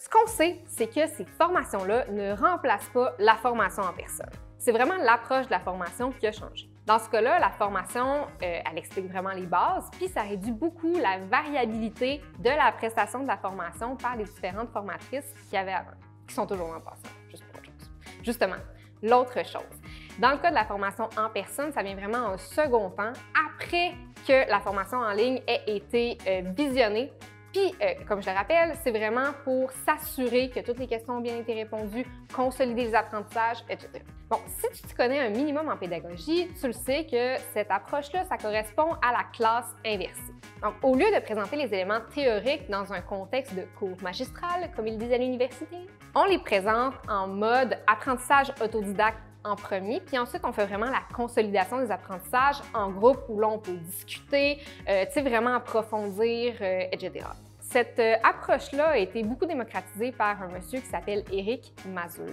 Ce qu'on sait, c'est que ces formations-là ne remplacent pas la formation en personne. C'est vraiment l'approche de la formation qui a changé. Dans ce cas-là, la formation, elle explique vraiment les bases, puis ça réduit beaucoup la variabilité de la prestation de la formation par les différentes formatrices qu'il y avait avant, qui sont toujours en passant, juste pour autre chose. Justement, l'autre chose, dans le cas de la formation en personne, ça vient vraiment en second temps, après que la formation en ligne ait été visionnée. Puis, comme je le rappelle, c'est vraiment pour s'assurer que toutes les questions ont bien été répondues, consolider les apprentissages, etc. Bon, si tu te connais un minimum en pédagogie, tu le sais que cette approche-là, ça correspond à la classe inversée. Donc, au lieu de présenter les éléments théoriques dans un contexte de cours magistral, comme ils disent à l'université, on les présente en mode apprentissage autodidacte en premier, puis ensuite, on fait vraiment la consolidation des apprentissages en groupe où l'on peut discuter, vraiment approfondir, etc. Cette approche-là a été beaucoup démocratisée par un monsieur qui s'appelle Éric Mazur.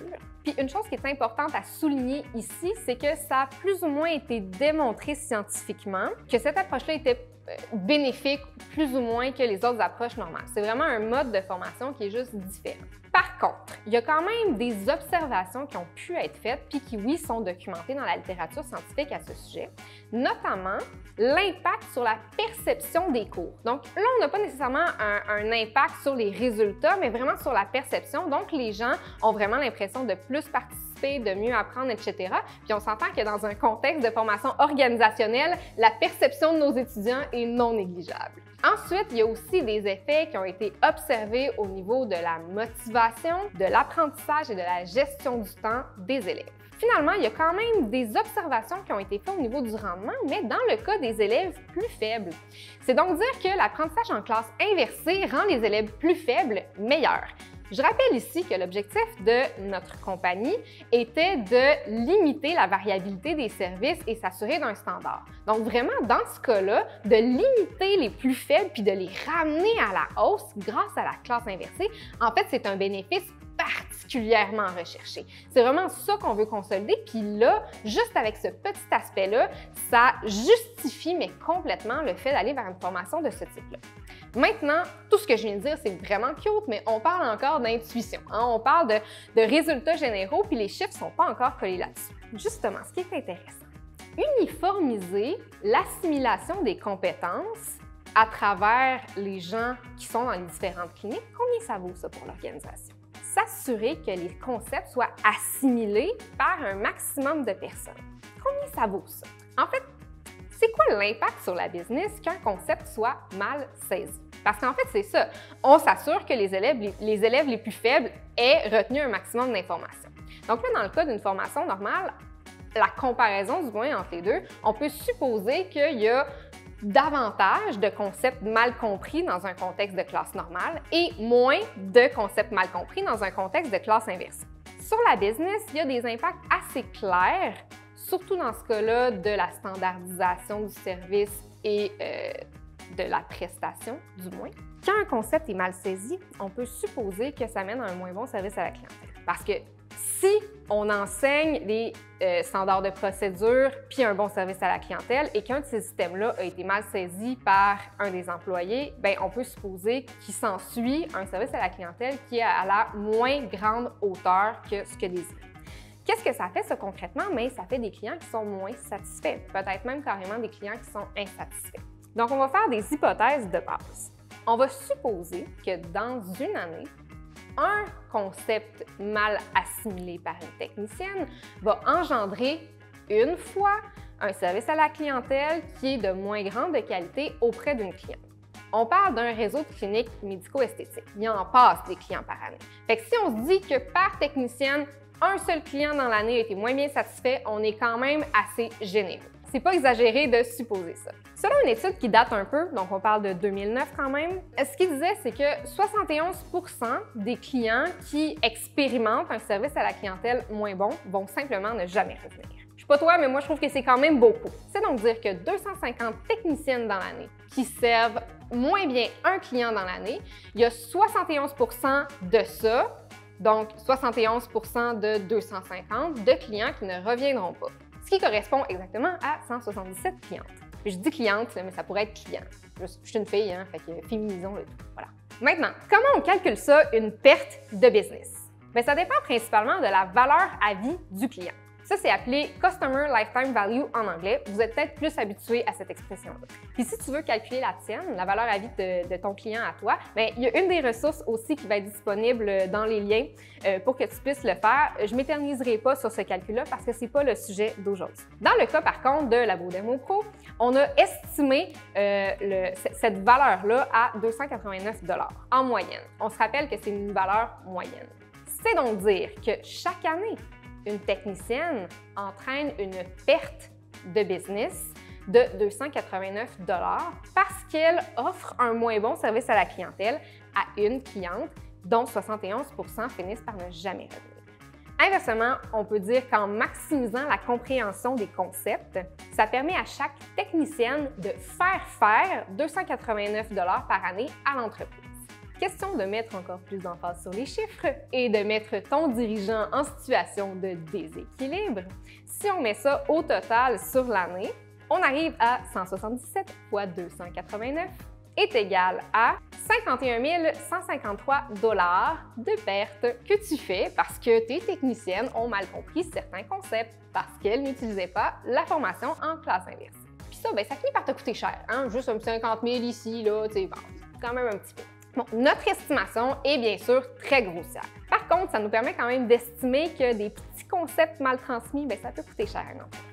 Puis une chose qui est importante à souligner ici, c'est que ça a plus ou moins été démontré scientifiquement que cette approche-là était bénéfique plus ou moins que les autres approches normales. C'est vraiment un mode de formation qui est juste différent. Par contre, il y a quand même des observations qui ont pu être faites puis qui, oui, sont documentées dans la littérature scientifique à ce sujet, notamment l'impact sur la perception des cours. Donc là, on n'a pas nécessairement un impact sur les résultats, mais vraiment sur la perception. Donc, les gens ont vraiment l'impression de plus participer, de mieux apprendre, etc. Puis on s'entend que dans un contexte de formation organisationnelle, la perception de nos étudiants est non négligeable. Ensuite, il y a aussi des effets qui ont été observés au niveau de la motivation, de l'apprentissage et de la gestion du temps des élèves. Finalement, il y a quand même des observations qui ont été faites au niveau du rendement, mais dans le cas des élèves plus faibles. C'est donc dire que l'apprentissage en classe inversée rend les élèves plus faibles meilleurs. Je rappelle ici que l'objectif de notre compagnie était de limiter la variabilité des services et s'assurer d'un standard. Donc vraiment, dans ce cas-là, de limiter les plus faibles puis de les ramener à la hausse grâce à la classe inversée, en fait, c'est un bénéfice particulièrement recherché. C'est vraiment ça qu'on veut consolider. Puis là, juste avec ce petit aspect-là, ça justifie, mais complètement, le fait d'aller vers une formation de ce type-là. Maintenant, tout ce que je viens de dire, c'est vraiment cute, mais on parle encore d'intuition. On parle de résultats généraux, puis les chiffres ne sont pas encore collés là-dessus. Justement, ce qui est intéressant, uniformiser l'assimilation des compétences à travers les gens qui sont dans les différentes cliniques, combien ça vaut ça pour l'organisation? S'assurer que les concepts soient assimilés par un maximum de personnes. Combien ça vaut ça? En fait, c'est quoi l'impact sur la business qu'un concept soit mal saisi? Parce qu'en fait, c'est ça. On s'assure que les élèves les plus faibles aient retenu un maximum d'informations. Donc là, dans le cas d'une formation normale, la comparaison du moins entre les deux, on peut supposer qu'il y a davantage de concepts mal compris dans un contexte de classe normale et moins de concepts mal compris dans un contexte de classe inversée. Sur la business, il y a des impacts assez clairs, surtout dans ce cas-là de la standardisation du service et de la prestation, du moins. Quand un concept est mal saisi, on peut supposer que ça mène à un moins bon service à la clientèle. Parce que si on enseigne les standards de procédure puis un bon service à la clientèle et qu'un de ces systèmes-là a été mal saisi par un des employés, bien, on peut supposer qu'il s'ensuit un service à la clientèle qui est à la moins grande hauteur que ce que désire. Qu'est-ce que ça fait, ça, concrètement? Bien, ça fait des clients qui sont moins satisfaits, peut-être même carrément des clients qui sont insatisfaits. Donc, on va faire des hypothèses de base. On va supposer que dans une année, un concept mal assimilé par une technicienne va engendrer une fois un service à la clientèle qui est de moins grande qualité auprès d'une cliente. On parle d'un réseau de cliniques médico-esthétiques. Il y en passe des clients par année. Fait que si on se dit que par technicienne, un seul client dans l'année a été moins bien satisfait, on est quand même assez généreux. C'est pas exagéré de supposer ça. Selon une étude qui date un peu, donc on parle de 2009 quand même, ce qu'il disait, c'est que 71% des clients qui expérimentent un service à la clientèle moins bon vont simplement ne jamais revenir. Je sais pas toi, mais moi je trouve que c'est quand même beaucoup. C'est donc dire que 250 techniciennes dans l'année qui servent moins bien un client dans l'année, il y a 71% de ça, donc 71% de 250 de clients qui ne reviendront pas. Ce qui correspond exactement à 177 clientes. Puis je dis cliente, mais ça pourrait être client. Je suis une fille, hein, fait que féminisons le tout. Voilà. Maintenant, comment on calcule ça, une perte de business? Bien, ça dépend principalement de la valeur à vie du client. Ça, c'est appelé Customer Lifetime Value en anglais. Vous êtes peut-être plus habitué à cette expression-là. Puis si tu veux calculer la tienne, la valeur à vie de ton client à toi, bien, il y a une des ressources aussi qui va être disponible dans les liens pour que tu puisses le faire. Je ne m'éterniserai pas sur ce calcul-là parce que ce n'est pas le sujet d'aujourd'hui. Dans le cas, par contre, de LaBeauDemo Pro, on a estimé cette valeur-là à 289 $ en moyenne. On se rappelle que c'est une valeur moyenne. C'est donc dire que chaque année, une technicienne entraîne une perte de business de 289 $ parce qu'elle offre un moins bon service à la clientèle à une cliente dont 71 % finissent par ne jamais revenir. Inversement, on peut dire qu'en maximisant la compréhension des concepts, ça permet à chaque technicienne de faire 289 $ par année à l'entreprise. Question de mettre encore plus d'emphase sur les chiffres et de mettre ton dirigeant en situation de déséquilibre. Si on met ça au total sur l'année, on arrive à 177 fois 289 est égal à 51 153 $ de perte que tu fais parce que tes techniciennes ont mal compris certains concepts parce qu'elles n'utilisaient pas la formation en classe inversée. Puis ça, bien, ça finit par te coûter cher, hein? Juste un petit 50 000 ici, là, tu sais, bon, quand même un petit peu. Bon, notre estimation est bien sûr très grossière. Par contre, ça nous permet quand même d'estimer que des petits concepts mal transmis, bien, ça peut coûter cher à une entreprise.